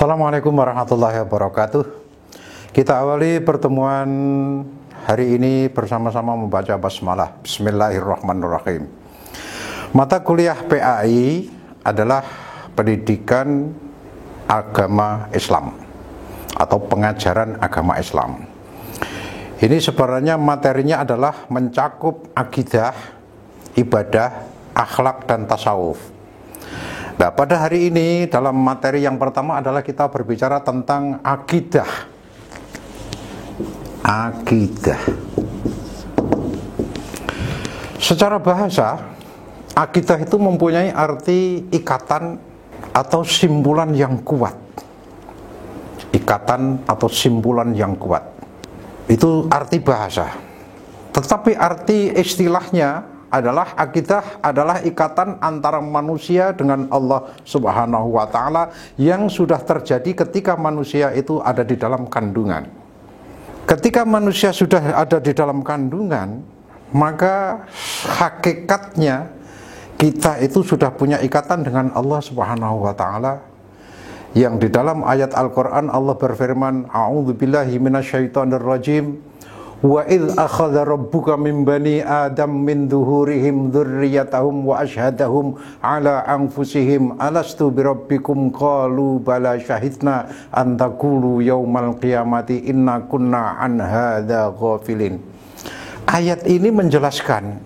Assalamualaikum warahmatullahi wabarakatuh. Kita awali pertemuan hari ini bersama-sama membaca basmalah. Bismillahirrahmanirrahim. Mata kuliah PAI adalah pendidikan agama Islam atau pengajaran agama Islam. Ini sebenarnya materinya adalah mencakup akidah, ibadah, akhlak, dan tasawuf. Nah, pada hari ini dalam materi yang pertama adalah kita berbicara tentang akidah. Akidah. Secara bahasa, akidah itu mempunyai arti ikatan atau simpulan yang kuat. Ikatan atau simpulan yang kuat. Itu arti bahasa. Tetapi arti istilahnya adalah akidah adalah ikatan antara manusia dengan Allah Subhanahu wa Ta'ala yang sudah terjadi ketika manusia itu ada di dalam kandungan. Ketika manusia sudah ada di dalam kandungan, maka hakikatnya kita itu sudah punya ikatan dengan Allah Subhanahu wa Ta'ala, yang di dalam ayat Al-Quran Allah berfirman, a'udzubillahi minasyaitonirrajim, wa idh akhadha rabbuka min bani adam min dhuhurihim dzurriyyatahum wa ashhadahum ala anfusihim alastu birabbikum qalu bala syahidna an taqulu yaumal qiyamati inna kunna an hadza ghafilin. Ayat ini menjelaskan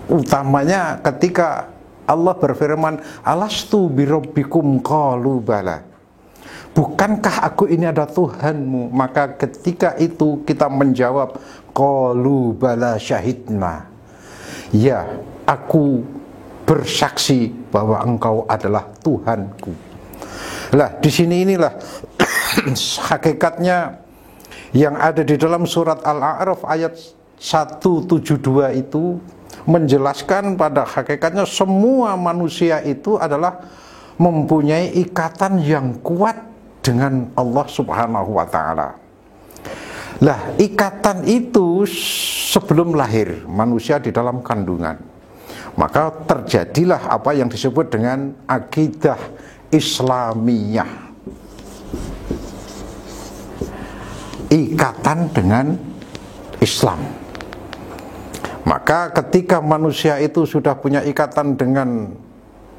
utamanya ketika Allah berfirman alastu birabbikum qalu bala, bukankah aku ini ada Tuhanmu? Maka ketika itu kita menjawab qalu bala syahidna, ya aku bersaksi bahwa engkau adalah Tuhanku. Lah di sini inilah hakikatnya yang ada di dalam surat Al-A'raf ayat 172 itu menjelaskan pada hakikatnya semua manusia itu adalah mempunyai ikatan yang kuat dengan Allah Subhanahu wa Ta'ala. Lah, ikatan itu sebelum lahir manusia di dalam kandungan, maka terjadilah apa yang disebut dengan akidah Islamiyah. Ikatan dengan Islam. Maka ketika manusia itu sudah punya ikatan dengan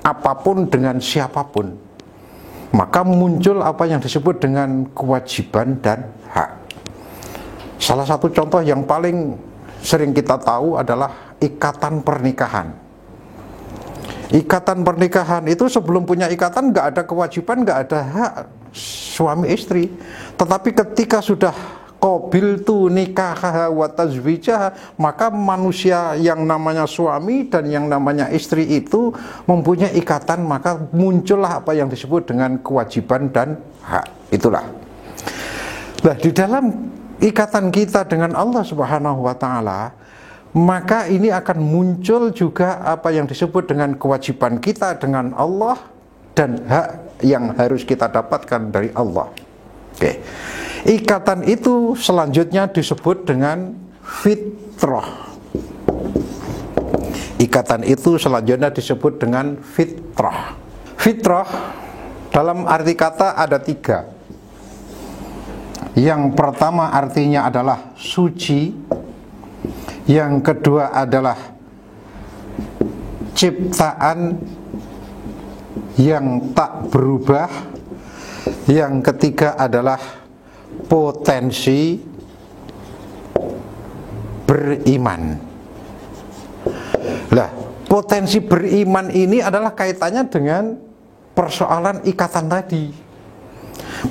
apapun, dengan siapapun, maka muncul apa yang disebut dengan kewajiban dan hak. Salah satu contoh yang paling sering kita tahu adalah ikatan pernikahan. Ikatan pernikahan itu sebelum punya ikatan nggak ada kewajiban, nggak ada hak suami istri. Tetapi ketika sudah qabiltu nikahaha wa tazwijaha, maka manusia yang namanya suami dan yang namanya istri itu mempunyai ikatan, maka muncullah apa yang disebut dengan kewajiban dan hak. Itulah. Nah, di dalam ikatan kita dengan Allah Subhanahu wa Ta'ala, maka ini akan muncul juga apa yang disebut dengan kewajiban kita dengan Allah dan hak yang harus kita dapatkan dari Allah. Oke. Ikatan itu selanjutnya disebut dengan fitrah. Ikatan itu selanjutnya disebut dengan fitrah. Fitrah dalam arti kata ada 3. Yang pertama artinya adalah suci. Yang kedua adalah ciptaan yang tak berubah. Yang ketiga adalah potensi beriman. Lah, potensi beriman ini adalah kaitannya dengan persoalan ikatan tadi.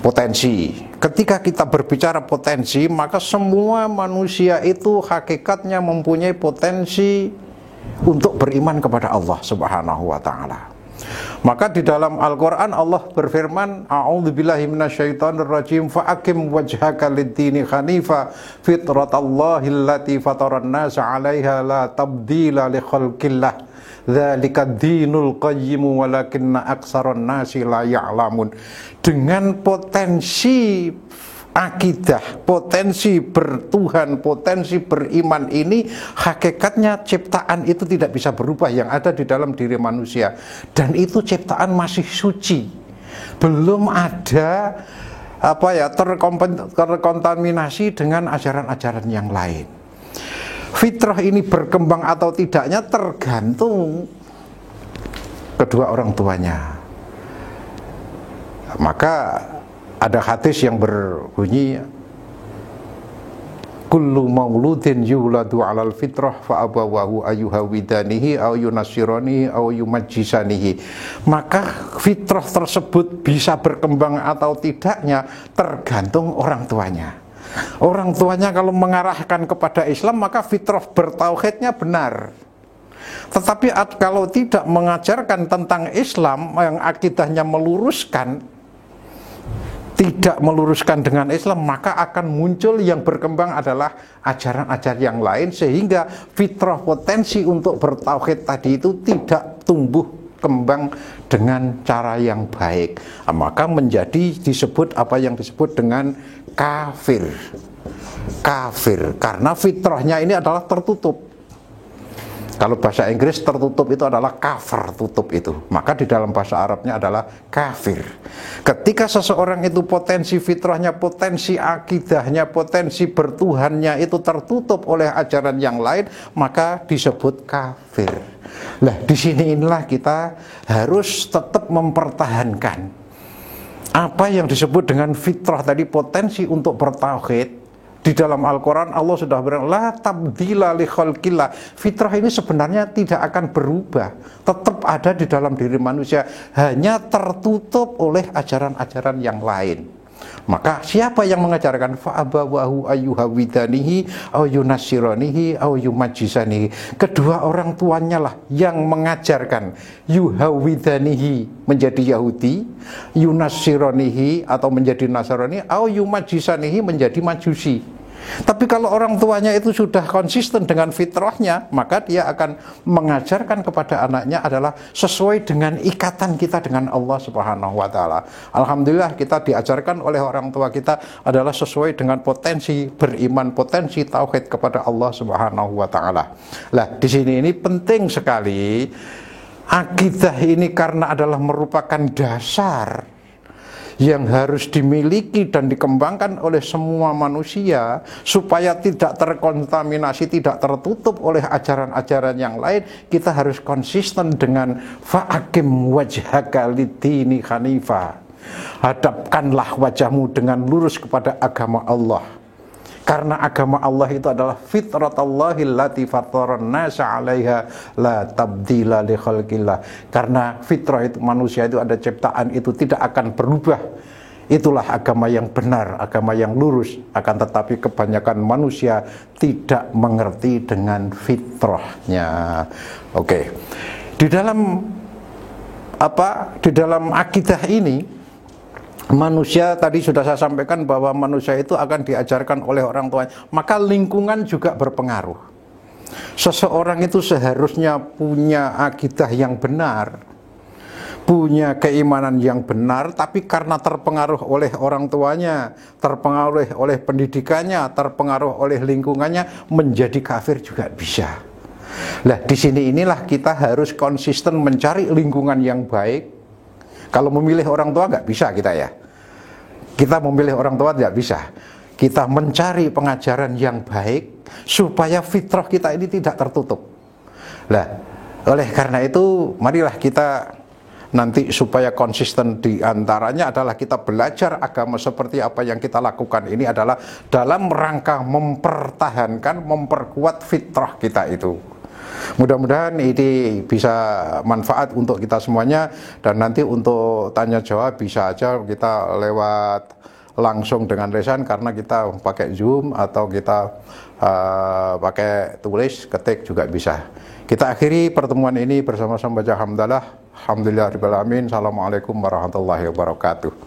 Potensi. Ketika kita berbicara potensi, maka semua manusia itu hakikatnya mempunyai potensi untuk beriman kepada Allah Subhanahu wa Ta'ala. Maka di dalam Al-Quran Allah berfirman, a'udzubillahi minasyaitonirrajim, fa'akim wajhaka lid-dini hanifa fitratallahi allati fataran nasa 'alaiha la tabdila li khalqillah dzalika dinul qayyim walakinna aksaron nasi la ya'lamun. Dengan potensi akidah, potensi bertuhan, potensi beriman ini, hakikatnya ciptaan itu tidak bisa berubah yang ada di dalam diri manusia, dan itu ciptaan masih suci, belum ada terkontaminasi dengan ajaran-ajaran yang lain. Fitrah ini berkembang atau tidaknya tergantung kedua orang tuanya. Maka ada hadis yang berbunyi, kullu mauludin yuladu 'alal fitrah fa abawahu ayyuhawidanihi aw yunassiranihi aw yumajjisanihi. Maka fitrah tersebut bisa berkembang atau tidaknya tergantung orang tuanya. Orang tuanya kalau mengarahkan kepada Islam, maka fitrah bertauhidnya benar. Tetapi kalau tidak mengajarkan tentang Islam, yang akidahnya meluruskan, tidak meluruskan dengan Islam, maka akan muncul yang berkembang adalah ajaran-ajaran yang lain, sehingga fitrah potensi untuk bertauhid tadi itu tidak tumbuh kembang dengan cara yang baik. Maka menjadi disebut apa yang disebut dengan kafir. Kafir karena fitrahnya ini adalah tertutup. Kalau bahasa Inggris tertutup itu adalah kafir, tutup itu. Maka di dalam bahasa Arabnya adalah kafir. Ketika seseorang itu potensi fitrahnya, potensi akidahnya, potensi bertuhannya itu tertutup oleh ajaran yang lain, maka disebut kafir. Nah, di sini inilah kita harus tetap mempertahankan apa yang disebut dengan fitrah tadi, potensi untuk bertauhid. Di dalam Al-Quran Allah sudah bilang, la tabdila li khalqillah. Fitrah ini sebenarnya tidak akan berubah, tetap ada di dalam diri manusia, hanya tertutup oleh ajaran-ajaran yang lain. Maka siapa yang mengajarkan fa'abawahu ayyuhawidanihi aw yunassiranihi aw yumajjisanihi? Kedua orang tuanya lah yang mengajarkan. Yuhawidanihi menjadi Yahudi, yunassiranihi atau menjadi Nasrani, aw yumajjisanihi menjadi Majusi. Tapi kalau orang tuanya itu sudah konsisten dengan fitrahnya, maka dia akan mengajarkan kepada anaknya adalah sesuai dengan ikatan kita dengan Allah Subhanahu wa taala. Alhamdulillah kita diajarkan oleh orang tua kita adalah sesuai dengan potensi beriman, potensi tauhid kepada Allah Subhanahu wa taala. Lah, di sini ini penting sekali akidah ini karena adalah merupakan dasar yang harus dimiliki dan dikembangkan oleh semua manusia supaya tidak terkontaminasi, tidak tertutup oleh ajaran-ajaran yang lain. Kita harus konsisten dengan fa'akim wajhaka lidini hanifah. Hadapkanlah wajahmu dengan lurus kepada agama Allah. Karena agama Allah itu adalah fitratallahi allati fataran nasa 'alaiha la tabdila li khalqillah. Karena fitrah itu manusia itu ada ciptaan itu tidak akan berubah. Itulah agama yang benar, agama yang lurus. Akan tetapi kebanyakan manusia tidak mengerti dengan fitrahnya. Oke. Di dalam akidah ini, manusia tadi sudah saya sampaikan bahwa manusia itu akan diajarkan oleh orang tuanya, maka lingkungan juga berpengaruh. Seseorang itu seharusnya punya akidah yang benar, punya keimanan yang benar, tapi karena terpengaruh oleh orang tuanya, terpengaruh oleh pendidikannya, terpengaruh oleh lingkungannya, menjadi kafir juga bisa. Nah, di sini inilah kita harus konsisten mencari lingkungan yang baik. Kalau memilih orang tua nggak bisa kita ya. Kita memilih orang tua tidak bisa. Kita mencari pengajaran yang baik supaya fitrah kita ini tidak tertutup. Nah, oleh karena itu marilah kita nanti supaya konsisten di antaranya adalah kita belajar agama seperti apa yang kita lakukan ini adalah dalam rangka mempertahankan, memperkuat fitrah kita itu. Mudah-mudahan ini bisa manfaat untuk kita semuanya, dan nanti untuk tanya jawab bisa aja kita lewat langsung dengan lisan karena kita pakai Zoom atau kita pakai tulis ketik juga bisa. Kita akhiri pertemuan ini bersama-sama baca hamdalah. Alhamdulillahirabbil alamin. Assalamualaikum warahmatullahi wabarakatuh.